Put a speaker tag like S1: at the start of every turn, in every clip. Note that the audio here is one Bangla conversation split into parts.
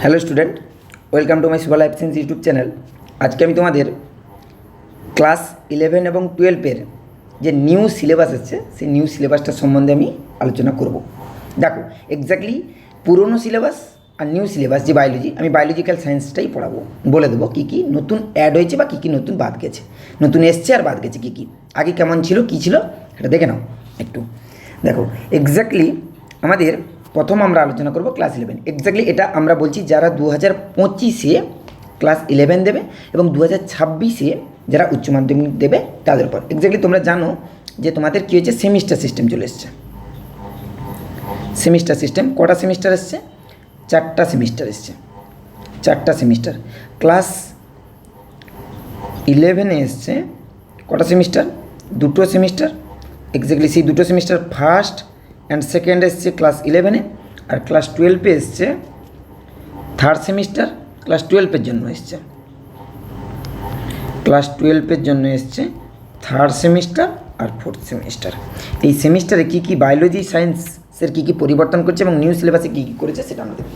S1: Hello student, welcome to my super life science YouTube channel. আজকে আমি তোমাদের ক্লাস 11 এবং 12-এর যে নিউ সিলেবাস এসছে সেই নিউ সিলেবাসটার সম্বন্ধে আমি আলোচনা করব। দেখো, এক্স্যাক্টলি পুরনো সিলেবাস আর নিউ সিলেবাস যে বায়োলজি, আমি বায়োলজিক্যাল সায়েন্সটাই পড়াবো। বলে দেবো কী কী নতুন অ্যাড হয়েছে বা কী কী নতুন বাদ গেছে, নতুন এসছে আর বাদ গেছে কী কী, আগে কেমন ছিল কী ছিল এটা দেখে নাও একটু। দেখো, এক্স্যাক্টলি আমাদের প্রথম আমরা আলোচনা করব ক্লাস 11। এক্স্যাক্টলি এটা আমরা বলছি যারা 2025-এ ক্লাস 11 দেবে এবং 2026-এ যারা উচ্চ মাধ্যমিক দেবে তাদের উপর। এক্স্যাক্টলি তোমরা জানো যে তোমাদের কী হয়েছে, সেমিস্টার সিস্টেম চলে এসছে। সেমিস্টার সিস্টেম কটা সেমিস্টার এসছে? 4টা সেমিস্টার এসছে। 4টা সেমিস্টার। ক্লাস 11-এ এসছে কটা সেমিস্টার? 2টো সেমিস্টার। এক্স্যাক্টলি সেই 2টো সেমিস্টার ফার্স্ট অ্যান্ড সেকেন্ড এসছে ক্লাস 11-এ, আর ক্লাস 12-এ এসছে থার্ড সেমিস্টার। ক্লাস 12-এর জন্য এসছে, ক্লাস 12-এর জন্য এসছে থার্ড সেমিস্টার আর ফোর্থ সেমিস্টার। এই সেমিস্টারে কী কী বায়োলজি সায়েন্সের কী কী পরিবর্তন করছে এবং নিউ সিলেবাসে কী কী করেছে সেটা আমরা দেখব।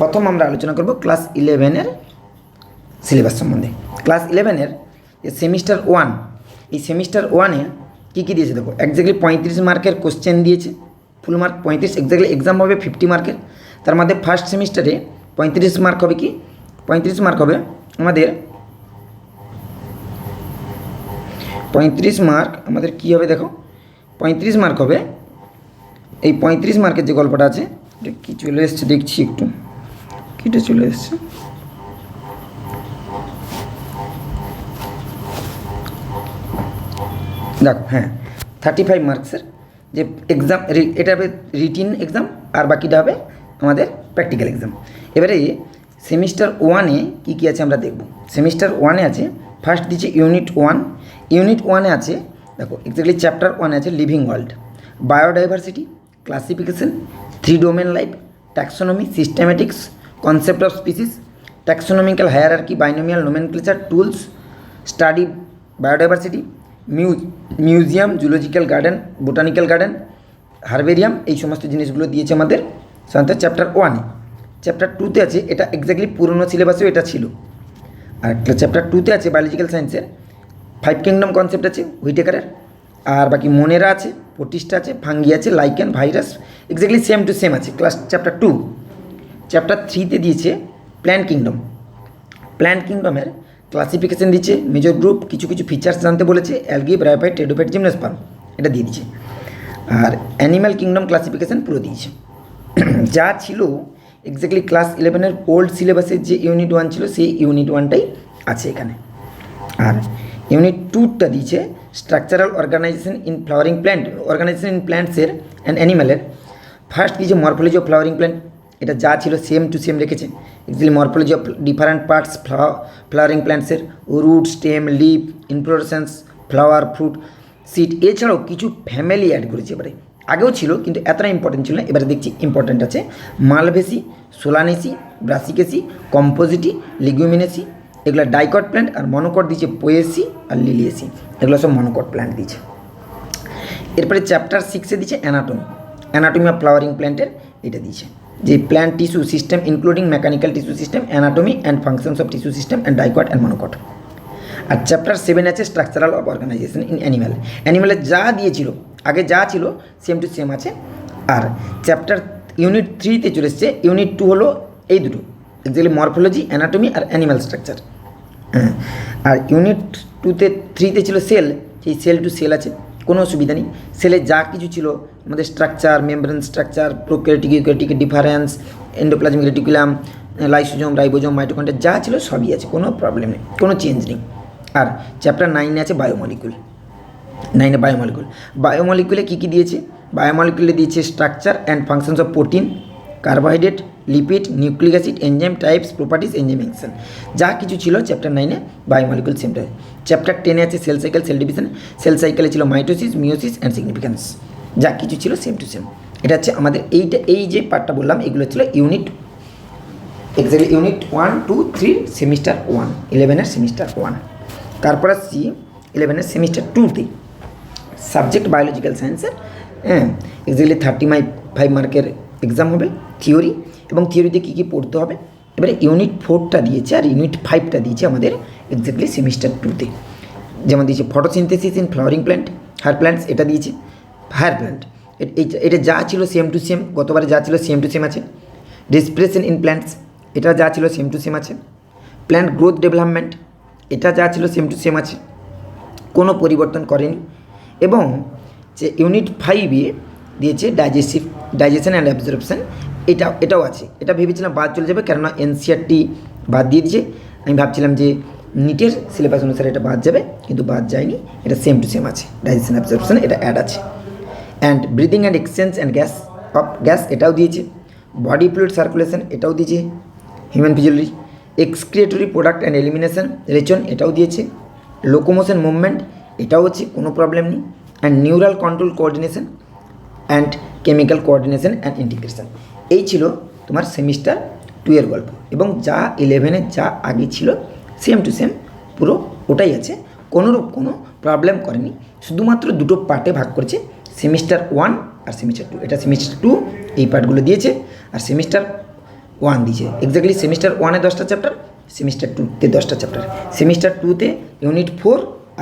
S1: প্রথম আমরা আলোচনা করব ক্লাস 11-এর সিলেবাস সম্বন্ধে। ক্লাস 11-এর যে সেমিস্টার 1, এই সেমিস্টার 1-এ কী কী দিয়েছে দেখো। এক্স্যাক্টলি 35 মার্কের কোশ্চেন দিয়েছে, ফুল মার্ক 35। এক্স্যাক্টলি এক্সাম হবে 50 মার্কের। তার মধ্যে ফার্স্ট সেমিস্টারে 35 মার্ক হবে, কি 35 মার্ক হবে আমাদের 35 মার্ক আমাদের কী হবে দেখো, 35 মার্ক হবে। এই 35 মার্কের যে গল্পটা আছে এটা কী চলে এসছে দেখছি একটু, কীটা চলে এসছে দেখো। হ্যাঁ, 35 মার্কসের যে এক্সাম, এটা হবে রিটিন এক্সাম আর বাকিটা হবে আমাদের প্র্যাকটিক্যাল এক্সাম। এবারে সেমিস্টার 1-এ কী কী আছে আমরা দেখব। সেমিস্টার 1-এ আছে ফার্স্ট দিচ্ছে ইউনিট 1। ইউনিট 1-এ আছে দেখো, এক্স্যাক্টলি চ্যাপ্টার 1-এ আছে living world, biodiversity, classification, 3 domain life, taxonomy, systematics, concept of species, taxonomical hierarchy, binomial nomenclature, tools, study biodiversity, museum, zoological garden, botanical garden, herbarium, এই সমস্ত জিনিসগুলো দিয়েছে আমাদের সাধারণত চ্যাপ্টার 1-এ। চ্যাপ্টার 2-তে আছে, এটা এক্স্যাক্টলি পুরনো সিলেবাসেও এটা ছিল। আর চ্যাপ্টার 2-তে আছে বায়োলজিক্যাল সায়েন্সের 5 কিংডম কনসেপ্ট আছে হুইটেকারের, আর বাকি মোনেরা আছে, প্রোটিস্টা আছে, ফাঙ্গি আছে, lichen, virus, exactly same to same আছে ক্লাস চ্যাপ্টার 2। চ্যাপ্টার 3-তে দিয়েছে প্ল্যান্ট কিংডম। প্ল্যান্ট কিংডমের ক্লাসিফিকেশন দিচ্ছে, মেজর গ্রুপ, কিছু কিছু ফিচার্স জানতে বলেছে, অ্যালগি, ব্রায়োফাইট, টেডোফাইট, জিমনোস্পার্ম, এটা দিয়ে দিচ্ছে। আর অ্যানিম্যাল কিংডম ক্লাসিফিকেশন পুরো দিয়েছে। যা ছিল এক্স্যাক্টলি ক্লাস 11-এর ওল্ড সিলেবাসের যে ইউনিট 1 ছিল সেই ইউনিট 1টাই আছে এখানে। আর ইউনিট 2টা দিয়েছে structural organisation in flowering plant, organisation in প্ল্যান্টসের অ্যান্ড অ্যানিম্যালের। ফার্স্ট দিয়েছে মরফোলজি অফ ফ্লাওয়ারিং প্ল্যান্ট, এটা যা ছিল সেম টু সেম রেখেছে। Exactly morphology of different parts flowering প্ল্যান্টসের, root, stem, leaf, inflorescence, flower, fruit, seed, এছাড়াও কিছু ফ্যামিলি অ্যাড করেছে। এবারে আগেও ছিল কিন্তু এতটা ইম্পর্টেন্ট ছিল না, এবারে দেখছি ইম্পর্টেন্ট আছে। মালভেসি, সোলানেসি, ব্রাসিকেসি, কম্পোজিটি, লিগুমিনেসি, এগুলো ডাইকট প্ল্যান্ট। আর মনোকট দিয়েছে পোয়েসি আর লিলিয়েসি, এগুলো সব মনোকট প্ল্যান্ট দিয়েছে। এরপরে চ্যাপ্টার 6-এ দিয়েছে অ্যানাটমি, অ্যানাটমি অফ ফ্লাওয়ারিং প্ল্যান্টের এটা দিয়েছে, যে plant tissue system including mechanical tissue system, anatomy and functions of tissue system and dicot and monocot. আর চ্যাপ্টার 7 আছে structural of organisation in animal. অ্যানিম্যালের যা দিয়েছিল আগে যা ছিল সেম টু সেম আছে। আর চ্যাপ্টার ইউনিট 3-তে চলে এসছে। ইউনিট 2 হলো এই দুটো, এক্স্যাক্টলি মরফোলজি, অ্যানাটমি আর অ্যানিম্যাল স্ট্রাকচার। হ্যাঁ, আর ইউনিট 3-তে ছিল সেল, সেই সেল টু সেল আছে, কোনো অসুবিধা নেই। সেলে যা কিছু ছিল আমাদের structure, membrane structure, prokaryotic eukaryotic difference, endoplasmic reticulum, lysosome, ribosome, mitochondria, যা ছিল সবই আছে, কোনো প্রবলেম নেই, কোনো চেঞ্জ নেই। আর চ্যাপ্টার 9-এ আছে বায়োমলিকুল। 9-এ বায়োমলিকুল, বায়োমলিকুলে কী কী দিয়েছে? বায়োমলিকুলে দিয়েছে structure and functions of protein, carbohydrate, lipid, nucleic acid, enzyme types, properties, enzyme action, যা কিছু ছিল চ্যাপ্টার 9-এ বায়োমলিকুল সেমটা। চ্যাপ্টার 10-এ আছে cell cycle, cell division. Cell সাইকেলে ছিল মাইটোসিস, মিওসিস অ্যান্ড সিগনিফিক্যান্স, যা কিছু ছিল সেম টু সেম। এটা হচ্ছে আমাদের এই যে পার্টটা বললাম এগুলো ছিল ইউনিট, এক্স্যাক্টলি ইউনিট 1, 2, 3 সেমিস্টার 1, 11-এর সেমিস্টার 1। তারপর আসছি 11-এর সেমিস্টার 2-তে সাবজেক্ট বায়োলজিক্যাল সায়েন্সের। হ্যাঁ, এক্স্যাক্টলি 35 মার্কের এক্সাম হবে, থিওরি, এবং থিওরিতে কী কী পড়তে হবে এবারে ইউনিট 4টা দিয়েছে আর ইউনিট 5টা দিয়েছে আমাদের এক্স্যাক্টলি সেমিস্টার 2তে। যেমন দিয়েছে photosynthesis in flowering plant, higher plants, এটা দিয়েছে হায়ার প্ল্যান্ট, এটা যা ছিল সেম টু সেম, গতবারে যা ছিল সেম টু সেম আছে। রেসপিরেশন ইন প্ল্যান্টস, এটা যা ছিল সেম টু সেম আছে। প্ল্যান্ট গ্রোথ ডেভেলপমেন্ট, এটা যা ছিল সেম টু সেম আছে, কোনো পরিবর্তন করেনি। এবং যে ইউনিট 5-এ দিয়েছে ডাইজেশন অ্যান্ড অ্যাবজর্পশন, এটাও আছে। এটা ভেবেছিলাম বাদ চলে যাবে, কেননা এনসিআরটি বাদ দিয়ে দিয়েছে। আমি ভাবছিলাম যে নিটের সিলেবাস অনুসারে এটা বাদ যাবে, কিন্তু বাদ যায়নি, এটা সেম টু সেম আছে। ডাইজেশন অ্যাবজর্পশন এটা অ্যাড আছে। And breathing and exchange and gas এটাও দিয়েছে। বডি ফ্লুইড সার্কুলেশন এটাও দিয়েছে। Human physiology, excretory product and elimination রেচন এটাও দিয়েছে। লোকোমোশন মুভমেন্ট এটাও হচ্ছে, কোনো প্রবলেম নেই। And neural control coordination and chemical coordination and integration, এই ছিল তোমার সেমিস্টার 2 গল্প। এবং যা 11-এ যা আগে ছিল সেম টু সেম পুরো ওটাই আছে, কোনোরূপ কোনো প্রবলেম করেনি। শুধুমাত্র দুটো পার্টে ভাগ করেছে, সেমিস্টার 1 আর সেমিস্টার 2। এটা সেমিস্টার 2 এই পার্টগুলো দিয়েছে, আর সেমিস্টার 1 দিয়েছে। এক্স্যাক্টলি সেমিস্টার 1-এ 10টা চ্যাপ্টার, সেমিস্টার 2-তে 10টা চ্যাপ্টার। সেমিস্টার 2-তে ইউনিট 4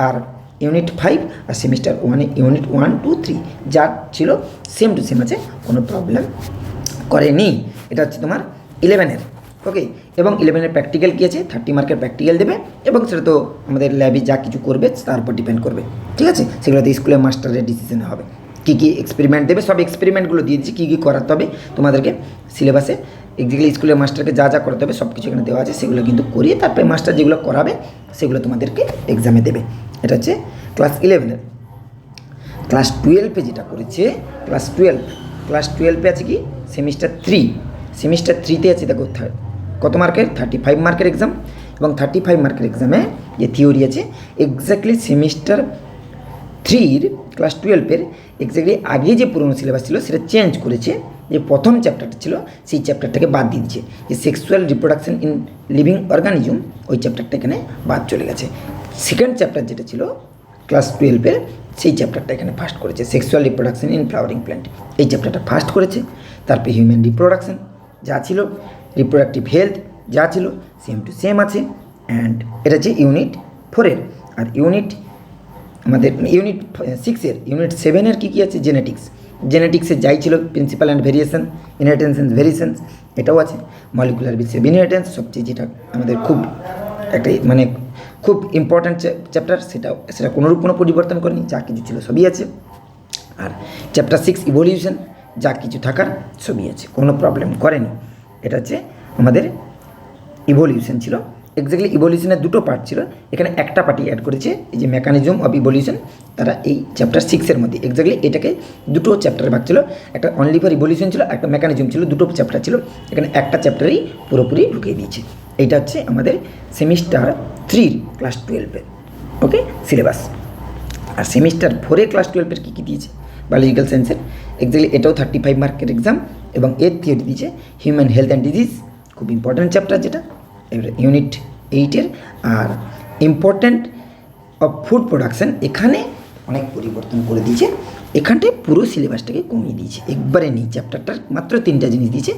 S1: আর ইউনিট 5, আর সেমিস্টার 1-এ ইউনিট 1, 2, 3 যা ছিল সেম টু সেম আছে, কোনো প্রবলেম করেনি। এটা হচ্ছে তোমার 11-এর। ওকে, এবং 11-এর প্র্যাকটিক্যাল কী আছে, 30 মার্কের প্র্যাকটিক্যাল দেবে, এবং সেটা তো আমাদের ল্যাবে যা কিছু করবে তার উপর ডিপেন্ড করবে, ঠিক আছে। সেগুলোতে স্কুলের মাস্টারের ডিসিশনে হবে, কী কী এক্সপেরিমেন্ট দেবে। সব এক্সপেরিমেন্টগুলো দিয়ে দিচ্ছি, কী কী করাতে হবে তোমাদেরকে সিলেবাসে। এক্স্যাক্টলি স্কুলের মাস্টারকে যা যা করতে হবে সব কিছু এখানে দেওয়া আছে, সেগুলো কিন্তু করিয়ে তারপরে মাস্টার যেগুলো করাবে সেগুলো তোমাদেরকে এক্সামে দেবে। এটা হচ্ছে ক্লাস 11-এর। ক্লাস 12-এ যেটা করেছে, ক্লাস 12-এ আছে কি সেমিস্টার 3। সেমিস্টার 3-তে আছে দেখো কত মার্কের, 35 মার্কের এক্সাম। এবং 35 মার্কের এক্সামে যে থিওরি আছে, এক্স্যাক্টলি সেমিস্টার 3-র ক্লাস 12-এর এক্স্যাক্টলি আগে যে পুরনো সিলেবাস ছিল সেটা চেঞ্জ করেছে। যে প্রথম চ্যাপ্টারটা ছিল সেই চ্যাপ্টারটাকে বাদ দিয়ে দিচ্ছে, যে sexual reproduction in living organism, ওই চ্যাপ্টারটা এখানে বাদ চলে গেছে। সেকেন্ড চ্যাপ্টার যেটা ছিল ক্লাস 12-এর, সেই চ্যাপ্টারটা এখানে ফার্স্ট করেছে, sexual reproduction in flowering plant, এই চ্যাপ্টারটা ফার্স্ট করেছে। তারপরে হিউম্যান রিপ্রোডাকশন যা ছিল, রিপ্রোডাক্টিভ হেলথ যা ছিল সেম টু সেম আছে। অ্যান্ড এটা হচ্ছে ইউনিট 4-এর। আর ইউনিট 6-এর, ইউনিট 7-এর কী কী আছে, জেনেটিক্সে যাই ছিল, principal and variation, inheritance and variations এটাও আছে। মলিকুলার বেসিস অফ ইনহেরিটেন্স, সবচেয়ে যেটা আমাদের খুব একটা মানে খুব ইম্পর্ট্যান্ট চ্যাপ্টার, সেটা কোনোরূপ কোনো পরিবর্তন করেনি, যা কিছু ছিল সবই আছে। আর চ্যাপ্টার 6 ইভলিউশন, যা কিছু থাকার সবই আছে, কোনো প্রবলেম করেনি। এটা হচ্ছে আমাদের ইভলিউশন ছিল। এক্স্যাক্টলি ইভলিউশনের দুটো পার্ট ছিল, এখানে একটা পার্টি অ্যাড করেছে, এই যে মেকানিজম অফ ইভলিউশন, তারা এই চ্যাপ্টার 6-এর মধ্যে এক্স্যাক্টলি এটাকে দুটো চ্যাপ্টারে ভাগ ছিল, একটা অনলি ফর ইভলিউশন ছিল, একটা মেকানিজম ছিল, দুটো চ্যাপ্টার ছিল, এখানে একটা চ্যাপ্টারেই পুরোপুরি ঢুকিয়ে দিয়েছে। এইটা হচ্ছে আমাদের সেমিস্টার 3 ক্লাস 12-এর ওকে সিলেবাস। আর সেমিস্টার 4-এ ক্লাস 12-এর কী কী দিয়েছে, বায়োলজিক্যাল সায়েন্সের এক্স্যাক্টলি এটাও 35 মার্কের এক্সাম, এবং এর থিওরি দিয়েছে হিউম্যান হেলথ অ্যান্ড ডিজিজ, খুব ইম্পর্ট্যান্ট চ্যাপ্টার যেটা। এবারে ইউনিট 8-এর আর ইম্পর্ট্যান্ট অফ ফুড প্রোডাকশান, এখানে অনেক পরিবর্তন করে দিয়েছে, এখানটায় পুরো সিলেবাসটাকে কমিয়ে দিয়েছে, একবারে নেই। চ্যাপ্টারটার মাত্র 3টা জিনিস দিয়েছে,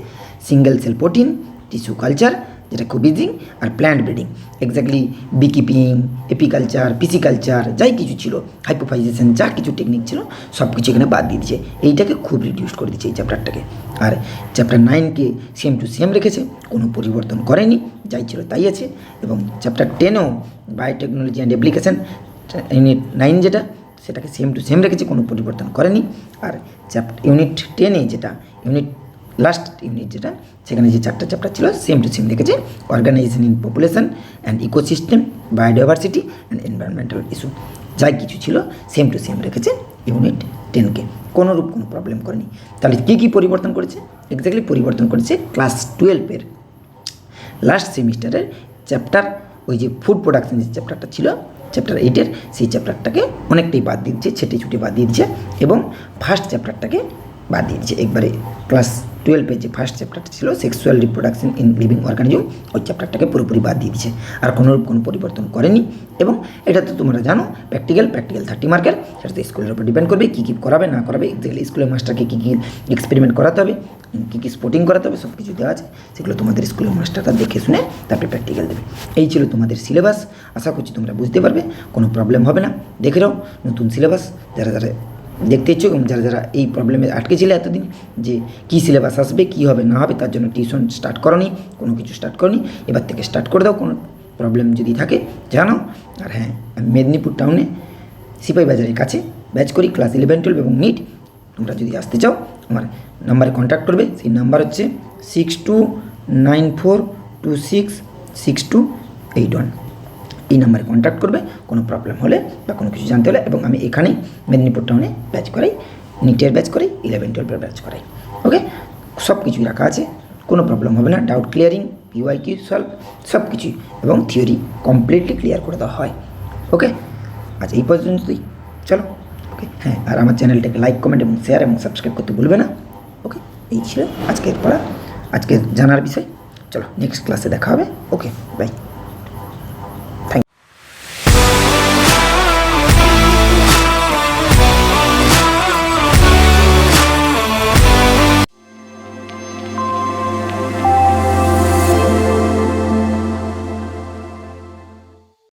S1: single cell protein, tissue culture যেটা খুব ইজি, আর plant breeding. Exactly beekeeping, apiculture, pisciculture যাই কিছু ছিল, হাইপোফাইজেশন যা কিছু টেকনিক ছিল সব কিছু এখানে বাদ দিয়ে দিয়েছে, এইটাকে খুব রিডিউস করে দিয়েছে এই চ্যাপ্টারটাকে। আর চ্যাপ্টার 9-কে সেম টু সেম রেখেছে, কোনো পরিবর্তন করেনি, যাই ছিল তাই আছে। এবং চ্যাপ্টার 10-এও বায়োটেকনোলজি অ্যান্ড অ্যাপ্লিকেশান ইউনিট 9 যেটা, সেটাকে সেম টু সেম রেখেছে, কোনো পরিবর্তন করেনি। আর ইউনিট 10-এ যেটা লাস্ট ইউনিট যেটা, সেখানে যে 4টা চ্যাপ্টার ছিল সেম টু সেম রেখেছে, organisation in population and ecosystem, biodiversity and environmental issue, যাই কিছু ছিল সেম টু সেম রেখেছে ইউনিট 10-কে, কোনোরূপ কোনো প্রবলেম করেনি। তাহলে কী কী পরিবর্তন করেছে, এক্স্যাক্টলি পরিবর্তন করেছে ক্লাস 12-এর লাস্ট সেমিস্টারের চ্যাপ্টার, ওই যে ফুড প্রোডাকশন যে চ্যাপ্টারটা ছিল চ্যাপ্টার 8-এর, সেই চ্যাপ্টারটাকে অনেকটাই বাদ দিয়ে দিচ্ছে, ছেটে ছুটে বাদ দিয়ে দিচ্ছে, এবং ফার্স্ট চ্যাপ্টারটাকে বাদ দিয়ে দিচ্ছে একবারে ক্লাস 12 যে ফার্স্ট চ্যাপ্টারটা ছিল sexual reproduction in living organism, ওই চ্যাপ্টারটাকে পুরোপুরি বাদ দিয়ে দিয়েছে, আর কোনো পরিবর্তন করেনি। এবং এটা তো তোমরা জানো প্র্যাকটিক্যাল 30 মার্কের, সেটা তো স্কুলের উপর ডিপেন্ড করবে কী কী করাবে না করাবে, এক্স্যাক্টলি স্কুলের মাস্টারকে কী কী এক্সপেরিমেন্ট করাতে হবে, কী কী স্পোর্টিং করাতে হবে, সব কিছু দেওয়া আছে, সেগুলো তোমাদের স্কুলের মাস্টাররা দেখে শুনে তারপরে প্র্যাকটিক্যাল দেবে। এই ছিল তোমাদের সিলেবাস, আশা করছি তোমরা বুঝতে পারবে, কোনো প্রবলেম হবে না। দেখে নাও নতুন সিলেবাস, যারা দেখতে ইচ্ছুক এবং যারা এই প্রবলেমে আটকে ছিলে এতদিন যে কী সিলেবাস আসবে কী হবে না হবে, তার জন্য টিউশন স্টার্ট করনি, কোনো কিছু স্টার্ট করনি, এবার থেকে স্টার্ট করে দাও। কোনো প্রবলেম যদি থাকে জানাও। আর হ্যাঁ, আমি মেদিনীপুর টাউনে সিপাহী বাজারের কাছে ব্যাচ করি, ক্লাস 11, 12 এবং নিট। তোমরা যদি আসতে চাও আমার নাম্বারে কন্ট্যাক্ট করবে, সেই নাম্বার হচ্ছে 6294266281। এই নাম্বারে কন্ট্যাক্ট করবে কোনো প্রবলেম হলে বা কোনো কিছু জানতে হলে। এবং আমি এখানেই মেদিনীপুর টাউনে ব্যাচ করাই, নিটের ব্যাচ করাই, 11, 12 ব্যাচ করাই। ওকে, সব কিছুই রাখা আছে, কোনো প্রবলেম হবে না। ডাউট ক্লিয়ারিং, পিওয়াইকিউ সলভ, সব কিছুই, এবং থিওরি কমপ্লিটলি ক্লিয়ার করে দেওয়া হয়। ওকে, আজ এই পর্যন্তই, চলো। ওকে, হ্যাঁ, আর আমার চ্যানেলটাকে লাইক, কমেন্ট এবং শেয়ার এবং সাবস্ক্রাইব করতে ভুলবে না। ওকে, এই ছিল আজকের পড়া, আজকের জানার বিষয়। চলো নেক্সট ক্লাসে দেখা হবে। ওকে, বাই।